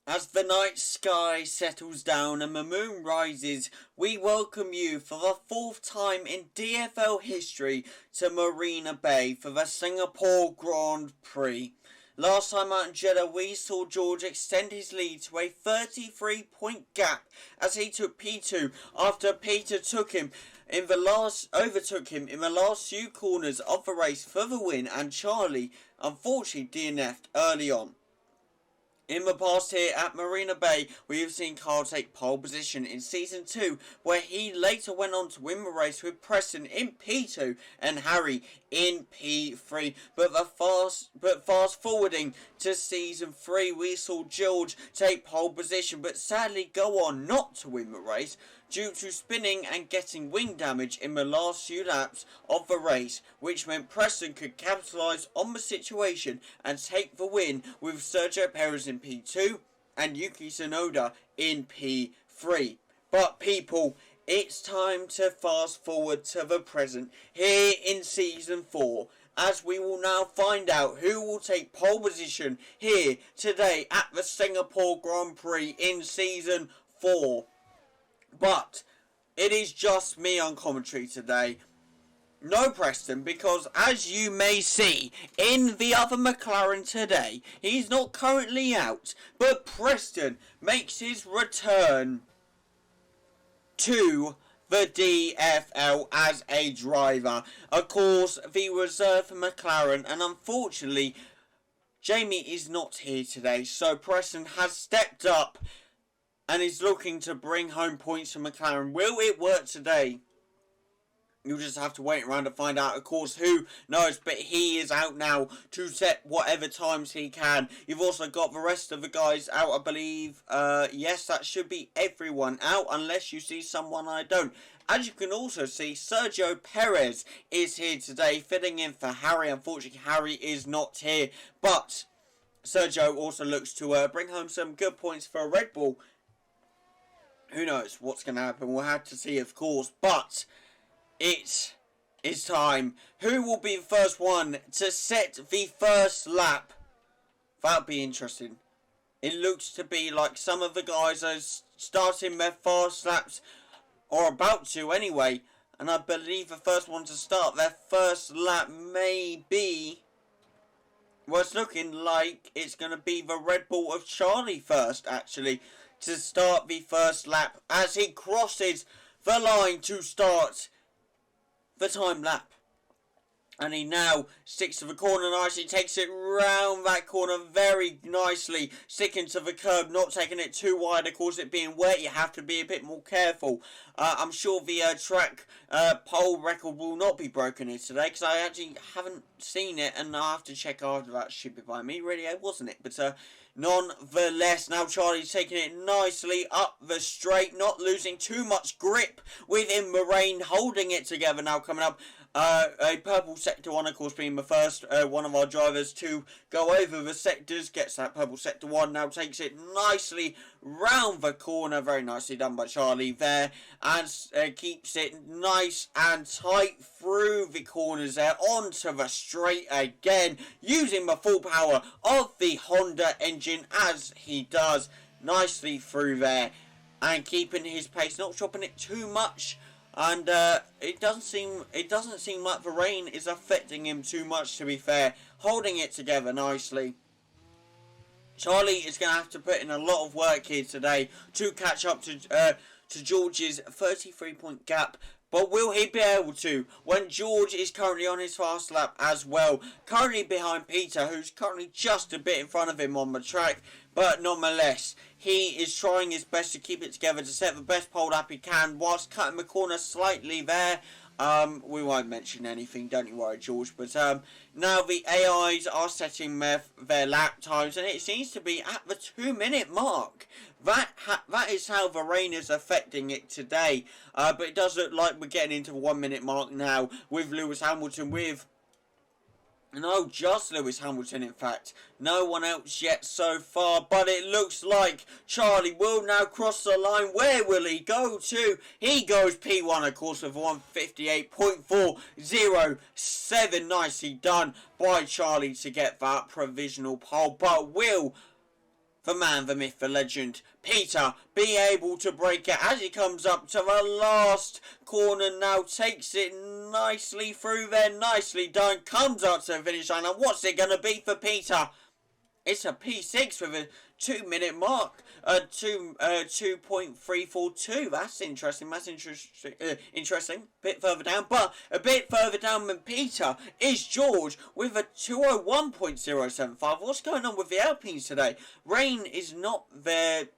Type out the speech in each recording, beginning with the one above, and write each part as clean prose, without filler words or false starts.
As the night sky settles down and the moon rises, we welcome you for the fourth time in DFL history to Marina Bay for the Singapore Grand Prix. Last time out in Jeddah, we saw George extend his lead to a 33-point gap as he took P2 after Peter overtook him in the last few corners of the race for the win, and Charlie unfortunately DNF'd early on. In the past here at Marina Bay, we have seen Carl take pole position in Season 2, where he later went on to win the race with Preston in P2 and Harry in P3. But fast forwarding to Season 3, we saw George take pole position, but sadly go on not to win the race due to spinning and getting wing damage in the last few laps of the race, which meant Preston could capitalise on the situation and take the win with Sergio Perez in P2 and Yuki Tsunoda in P3. But people, it's time to fast forward to the present here in Season 4, as we will now find out who will take pole position here today at the Singapore Grand Prix in Season 4. But it is just me on commentary today. No Preston, because as you may see in the other McLaren today, he's not currently out, but Preston makes his return to the DFL as a driver. Of course, the reserve for McLaren, and unfortunately Jamie is not here today, so Preston has stepped up and is looking to bring home points for McLaren. Will it work today? You'll just have to wait around to find out. Of course, who knows? But he is out now to set whatever times he can. You've also got the rest of the guys out, I believe. Yes, that should be everyone out, unless you see someone I don't. As you can also see, Sergio Perez is here today, filling in for Harry. Unfortunately, Harry is not here. But Sergio also looks to bring home some good points for Red Bull. Who knows what's going to happen? We'll have to see, of course. But it is time. Who will be the first one to set the first lap? That'll be interesting. It looks to be like some of the guys are starting their fast laps, or about to anyway. And I believe the first one to start their first lap may be... well, it's looking like it's going to be the Red Bull of Charlie first, actually, to start the first lap as he crosses the line to start the time lap. And he now sticks to the corner nicely, takes it round that corner very nicely, sticking to the curb, not taking it too wide. Of course, it being wet, you have to be a bit more careful. I'm sure the track pole record will not be broken here today, because I actually haven't seen it, and I'll have to check after that. Should be by me, really, wasn't it? But nonetheless, now Charlie's taking it nicely up the straight, not losing too much grip within the rain, holding it together now, coming up. A purple sector one, of course, being the first one of our drivers to go over the sectors, gets that purple sector one, now takes it nicely round the corner, very nicely done by Charlie there, and keeps it nice and tight through the corners there, onto the straight again, using the full power of the Honda engine as he does, nicely through there, and keeping his pace, not dropping it too much. And it doesn't seem like the rain is affecting him too much, to be fair. Holding it together nicely. Charlie is going to have to put in a lot of work here today to catch up to George's 33-point gap. But will he be able to when George is currently on his fast lap as well? Currently behind Peter, who's currently just a bit in front of him on the track. But nonetheless, he is trying his best to keep it together to set the best pole lap he can whilst cutting the corner slightly there. We won't mention anything, don't you worry, George. But now the AIs are setting their lap times, and it seems to be at the 2-minute mark. That is how the rain is affecting it today. But it does look like we're getting into the 1-minute mark now with Lewis Hamilton with... no, just Lewis Hamilton, in fact. No one else yet so far. But it looks like Charlie will now cross the line. Where will he go to? He goes P1, of course, with 158.407. Nicely done by Charlie to get that provisional pole. But will the man, the myth, the legend, Peter, be able to break it as he comes up to the last corner now, takes it nicely through there, nicely done, comes up to the finish line, and what's it going to be for Peter? It's a P6 with a 2-minute mark, 2.342. That's interesting. Interesting. Bit further down, but a bit further down than Peter is George with a 201.075. What's going on with the Alpines today? Rain is not their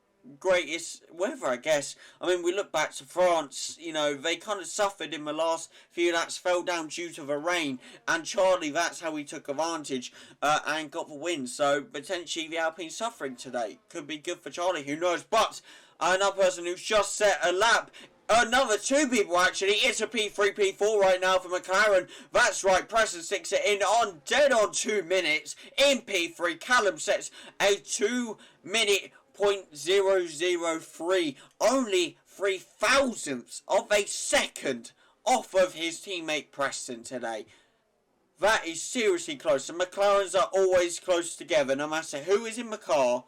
greatest weather, I guess. I mean, we look back to France, you know, they kind of suffered in the last few laps, fell down due to the rain, and Charlie, that's how he took advantage and got the win. So potentially the Alpine suffering today could be good for Charlie, who knows. But another person who's just set a lap, another two people actually, it's a P3, P4 right now for McLaren. That's right, Preston sticks it in on dead on 2 minutes in P3. Callum sets a 2-minute 0.003, only 0.003 of a second off of his teammate Preston today. That is seriously close. The McLarens are always close together, no matter who is in the car.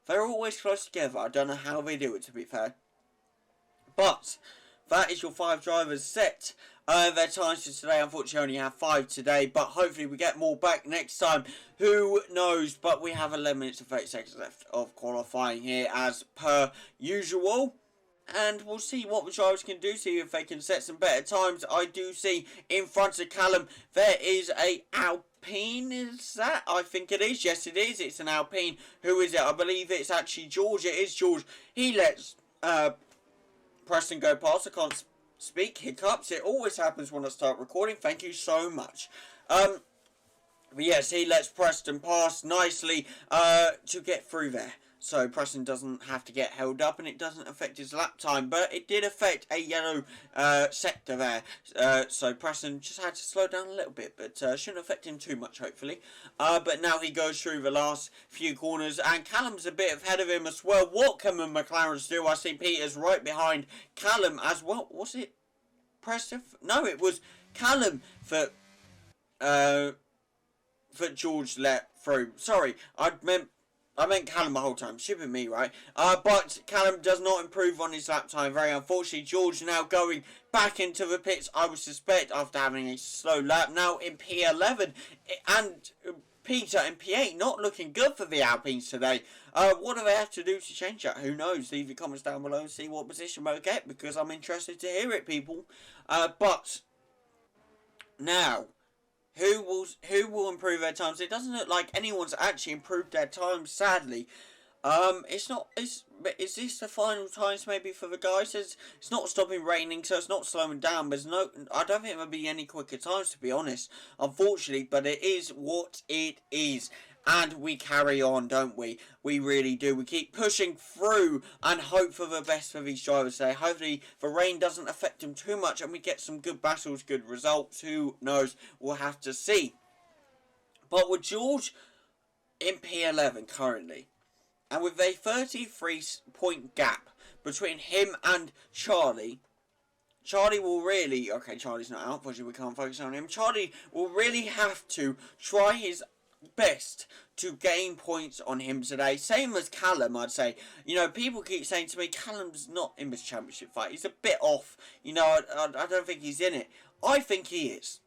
They're always close together. I don't know how they do it, to be fair. But that is your 5 drivers set. Their times for today, unfortunately, only have 5 today, but hopefully we get more back next time. Who knows? But we have 11 minutes and 30 seconds left of qualifying here, as per usual. And we'll see what the drivers can do, see if they can set some better times. I do see in front of Callum, there is a Alpine, is that? I think it is. Yes, it is. It's an Alpine. Who is it? I believe it's actually George. It is George. He lets Preston go past. I can't speak, hiccups. It always happens when I start recording. Thank you so much. But yes, he lets Preston pass nicely to get through there. So Preston doesn't have to get held up, and it doesn't affect his lap time. But it did affect a yellow sector there. So Preston just had to slow down a little bit, but shouldn't affect him too much, hopefully. But now he goes through the last few corners, and Callum's a bit ahead of him as well. What can the McLarens do? I see Peter's right behind Callum as well. Was it Preston? No, it was Callum that George let through. Sorry, I meant Callum the whole time. Stupid me, right? But Callum does not improve on his lap time. Very unfortunately, George now going back into the pits, I would suspect, after having a slow lap. Now in P11, and Peter in P8, not looking good for the Alpines today. What do they have to do to change that? Who knows? Leave your comments down below and see what position they'll get, because I'm interested to hear it, people. But now, who will improve their times? It doesn't look like anyone's actually improved their times, sadly. Is this the final times maybe for the guys? It's not stopping raining, so it's not slowing down. I don't think there'll be any quicker times, to be honest, unfortunately, but it is what it is. And we carry on, don't we? We really do. We keep pushing through and hope for the best for these drivers today. Hopefully the rain doesn't affect them too much and we get some good battles, good results. Who knows? We'll have to see. But with George in P11 currently, and with a 33-point gap between him and Charlie will really... Okay, Charlie's not out. Unfortunately, we can't focus on him. Charlie will really have to try his best to gain points on him today. Same as Callum, I'd say. You know, people keep saying to me, Callum's not in this championship fight. He's a bit off. You know, I don't think he's in it. I think he is.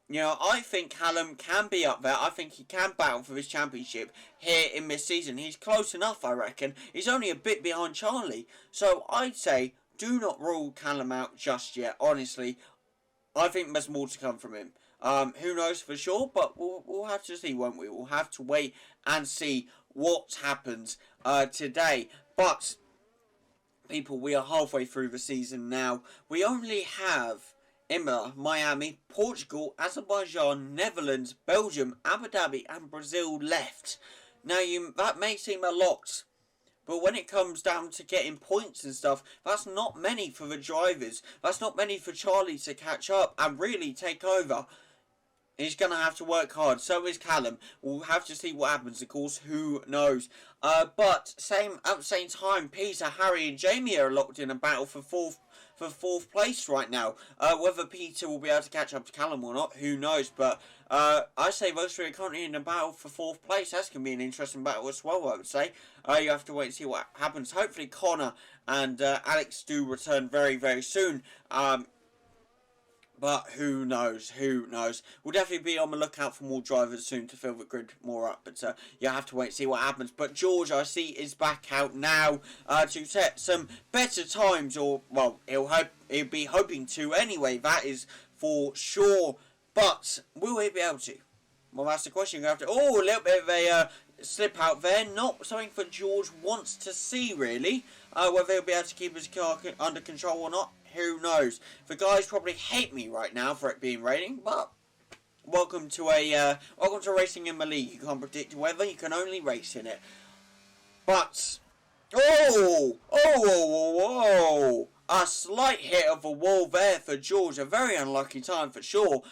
You know, I think Callum can be up there. I think he can battle for this championship here in this season. He's close enough, I reckon. He's only a bit behind Charlie. So I'd say, do not rule Callum out just yet. Honestly, I think there's more to come from him. Who knows for sure, but we'll have to see, won't we? We'll have to wait and see what happens today. But, people, we are halfway through the season now. We only have Imola, Miami, Portugal, Azerbaijan, Netherlands, Belgium, Abu Dhabi and Brazil left. Now, that may seem a lot, but when it comes down to getting points and stuff, that's not many for the drivers. That's not many for Charlie to catch up and really take over. He's going to have to work hard. So is Callum. We'll have to see what happens, of course. Who knows? But at the same time, Peter, Harry and Jamie are locked in a battle for for 4th place right now. Whether Peter will be able to catch up to Callum or not, who knows, but I say those three are currently in a battle for 4th place. That's going to be an interesting battle as well, I would say. You have to wait and see what happens. Hopefully Connor and Alex do return very, very soon. But who knows? Who knows? We'll definitely be on the lookout for more drivers soon to fill the grid more up. But you have to wait and see what happens. But George, I see, is back out now to set some better times. Or, well, he'll be hoping to anyway. That is for sure. But will he be able to? Well, that's the question. You have to. Oh, a little bit of a slip out there. Not something for George wants to see, really. Whether he'll be able to keep his car under control or not. Who knows? The guys probably hate me right now for it being raining, but welcome to racing in the league. You can't predict weather, you can only race in it. But a slight hit of a wall there for George. A very unlucky time for sure.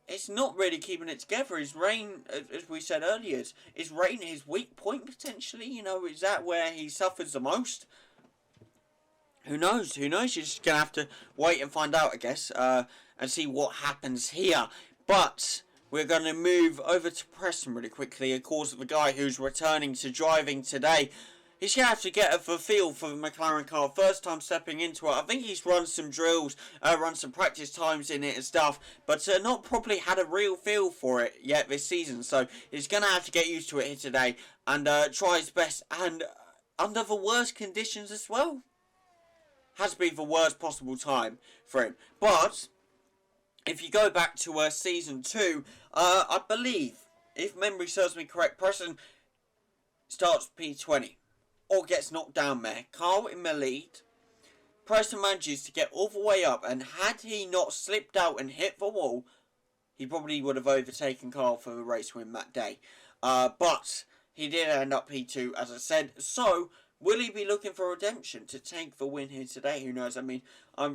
It's not really keeping it together. His rain, as we said earlier, is rain his weak point potentially? You know, is that where he suffers the most? Who knows? Who knows? You're just going to have to wait and find out, I guess, and see what happens here. But we're going to move over to Preston really quickly. Of course, the guy who's returning to driving today, he's going to have to get a feel for the McLaren car. First time stepping into it. I think he's run some drills, run some practice times in it and stuff, but not probably had a real feel for it yet this season. So he's going to have to get used to it here today and try his best, and under the worst conditions as well. Has been the worst possible time for him. But if you go back to season 2, I believe, if memory serves me correct, Preston starts P20 or gets knocked down there. Carl in the lead. Preston manages to get all the way up, and had he not slipped out and hit the wall, he probably would have overtaken Carl for the race win that day. But he did end up P2, as I said. So will he be looking for redemption to take the win here today? Who knows? I mean,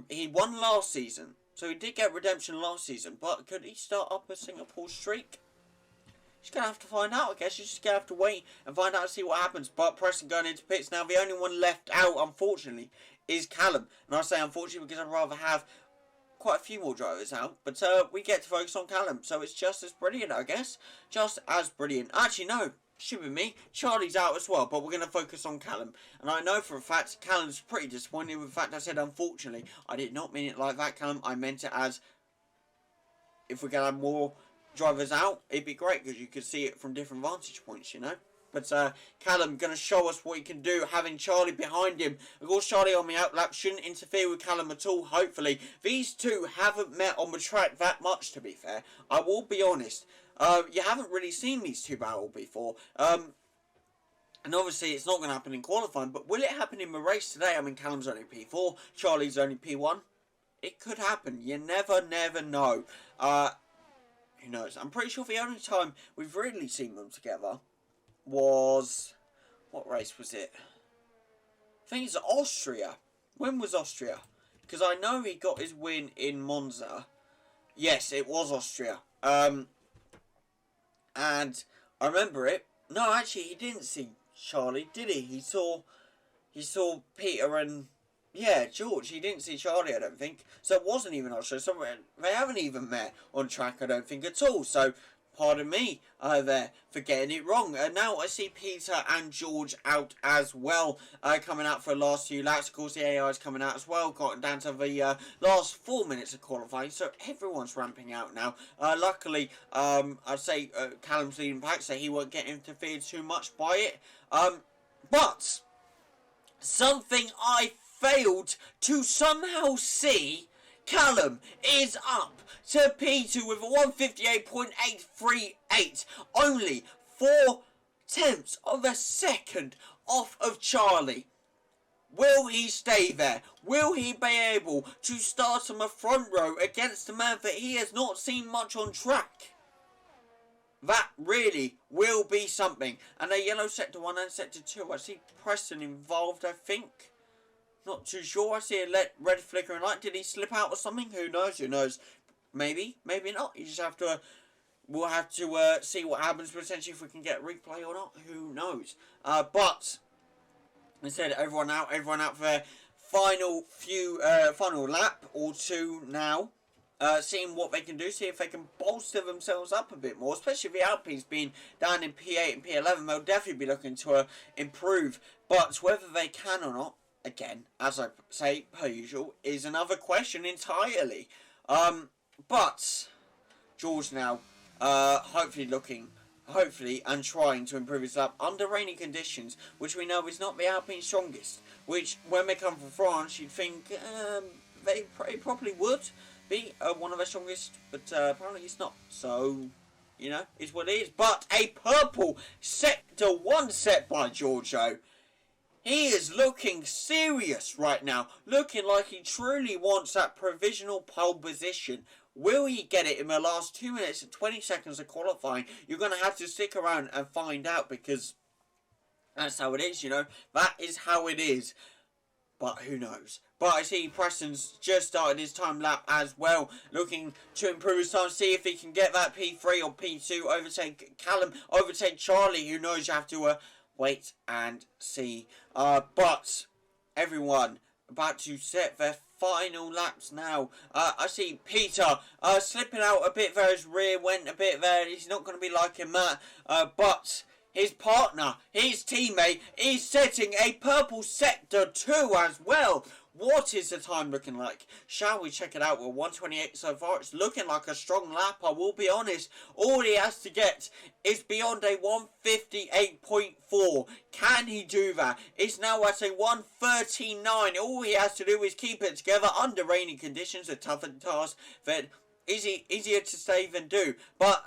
he won last season, so he did get redemption last season. But could he start up a Singapore streak? He's going to have to find out, I guess. You're just going to have to wait and find out and see what happens. But Preston going into pits now. The only one left out, unfortunately, is Callum. And I say unfortunately because I'd rather have quite a few more drivers out. But we get to focus on Callum. So it's just as brilliant, I guess. Just as brilliant. Actually, no. Should be me. Charlie's out as well, but we're going to focus on Callum. And I know for a fact Callum's pretty disappointed with the fact I said unfortunately. I did not mean it like that, Callum. I meant it as if we're going to have more drivers out, it'd be great because you could see it from different vantage points, you know. But Callum going to show us what he can do, having Charlie behind him. Of course, Charlie on the outlap shouldn't interfere with Callum at all, hopefully. These two haven't met on the track that much, to be fair. I will be honest. You haven't really seen these two battle before. And obviously it's not going to happen in qualifying, but will it happen in the race today? I mean, Callum's only P4, Charlie's only P1. It could happen. You never know. Who knows? I'm pretty sure the only time we've really seen them together was... what race was it? I think it's Austria. When was Austria? Because I know he got his win in Monza. Yes, it was Austria. And I remember it. No, actually, he didn't see Charlie, did he? He saw Peter and, yeah, George. He didn't see Charlie, I don't think. So it wasn't even Austria. So they haven't even met on track, I don't think, at all. So, pardon me there for getting it wrong. Now I see Peter and George out as well, coming out for the last few laps. Of course, the AI is coming out as well, got down to the last 4 minutes of qualifying, so everyone's ramping out now. Luckily, I'd say Callum's leading back, so he won't get interfered too much by it. But something I failed to somehow see, Callum is up to P2 with a 158.838. Only 0.4 of a second off of Charlie. Will he stay there? Will he be able to start on the front row against a man that he has not seen much on track? That really will be something. And a yellow sector 1 and sector 2. I see Preston involved, I think. Not too sure. I see a red flickering light. Did he slip out or something? Who knows? Who knows? Maybe. Maybe not. You just have to... we'll have to see what happens. Potentially if we can get a replay or not. Who knows? But... I said everyone out there. final lap or two now. Seeing what they can do, see if they can bolster themselves up a bit more, especially the Alpines being down in P8 and P11. They'll definitely be looking to improve, but whether they can or not, again, as I say per usual, is another question entirely. But George now, hopefully and trying to improve his lap under rainy conditions, which we know is not the Alpine's strongest. Which, when they come from France, you'd think they probably would be one of the strongest, but apparently it's not. So, you know, it's what it is. But a purple sector 1 set by Giorgio. He is looking serious right now, looking like he truly wants that provisional pole position. Will he get it in the last 2 minutes and 20 seconds of qualifying? You're going to have to stick around and find out, because that's how it is, you know. That is how it is. But who knows? But I see Preston's just started his time lap as well, looking to improve his time, see if he can get that P3 or P2, overtake Callum, overtake Charlie. Who knows? You have to wait and see. But everyone about to set their final laps now. I see Peter slipping out a bit there. His rear went a bit there. He's not going to be liking that. But his partner, his teammate, is setting a purple sector 2 as well. What is the time looking like? Shall we check it out? We're 128 so far. It's looking like a strong lap, I will be honest. All he has to get is beyond a 158.4. Can he do that? It's now at a 139. All he has to do is keep it together under rainy conditions, a tougher task that easier to say than do. But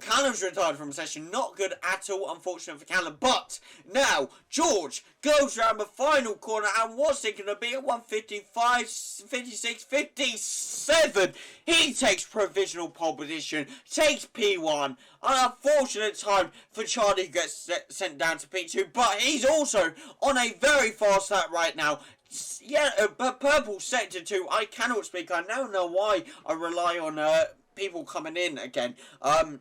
Callum's retired from the session. Not good at all, unfortunate for Callum. But now George goes around the final corner, and what's it going to be? At 155, 56, 57. He takes provisional pole position, takes P1. An unfortunate time for Charlie, who gets sent down to P2. But he's also on a very fast lap right now. Yeah, but purple sector 2, I cannot speak. I now know why I rely on people coming in again. I've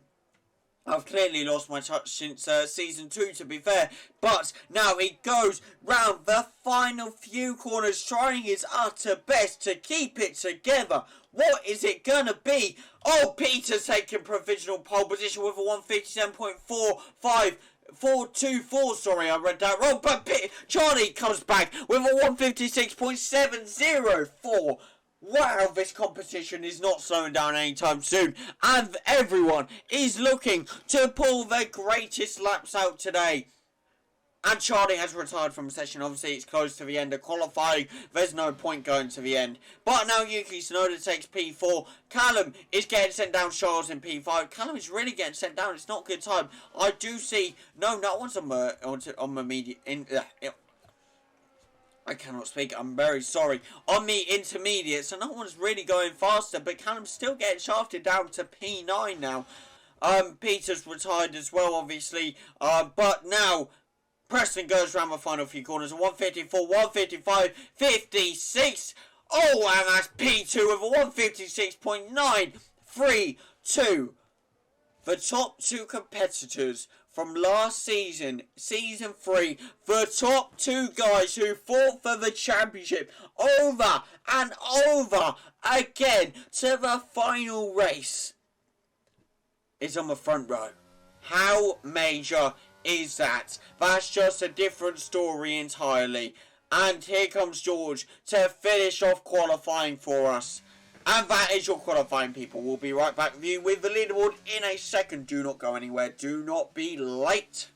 clearly lost my touch since season 2, to be fair. But now he goes round the final few corners, trying his utter best to keep it together. What is it gonna be? Oh, Peter's taking provisional pole position with a 157.45. 424, sorry, I read that wrong, but Charlie comes back with a 156.704. Wow, this competition is not slowing down anytime soon, and everyone is looking to pull their greatest laps out today. And Charlie has retired from the session. Obviously, it's close to the end of qualifying. There's no point going to the end. But now Yuki Tsunoda takes P4. Callum is getting sent down. Charles in P5. Callum is really getting sent down. It's not good time. I do see... No one's on the media... I cannot speak. I'm very sorry. On the intermediate, so no one's really going faster. But Callum's still getting shafted down to P9 now. Peter's retired as well, obviously. But now... Preston goes around the final few corners. 154, 155, 56. Oh, and that's P2 with a 156.932. The top 2 competitors from last season, season 3, the top 2 guys who fought for the championship over and over again to the final race, is on the front row. How major is that? That's just a different story entirely. And here comes George to finish off qualifying for us. And that is your qualifying, people. We'll be right back with you with the leaderboard in a second. Do not go anywhere. Do not be late.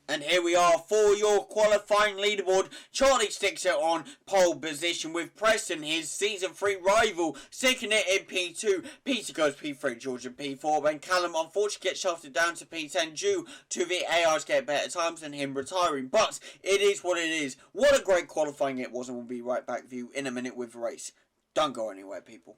And here we are for your qualifying leaderboard. Charlie sticks it on pole position with Preston, his season 3 rival, sticking it in P2. Peter goes P3, George in P4. Then Callum unfortunately gets shafted down to P10 due to the ARs getting better times and him retiring. But it is what it is. What a great qualifying it was, and we'll be right back with you in a minute with the race. Don't go anywhere, people.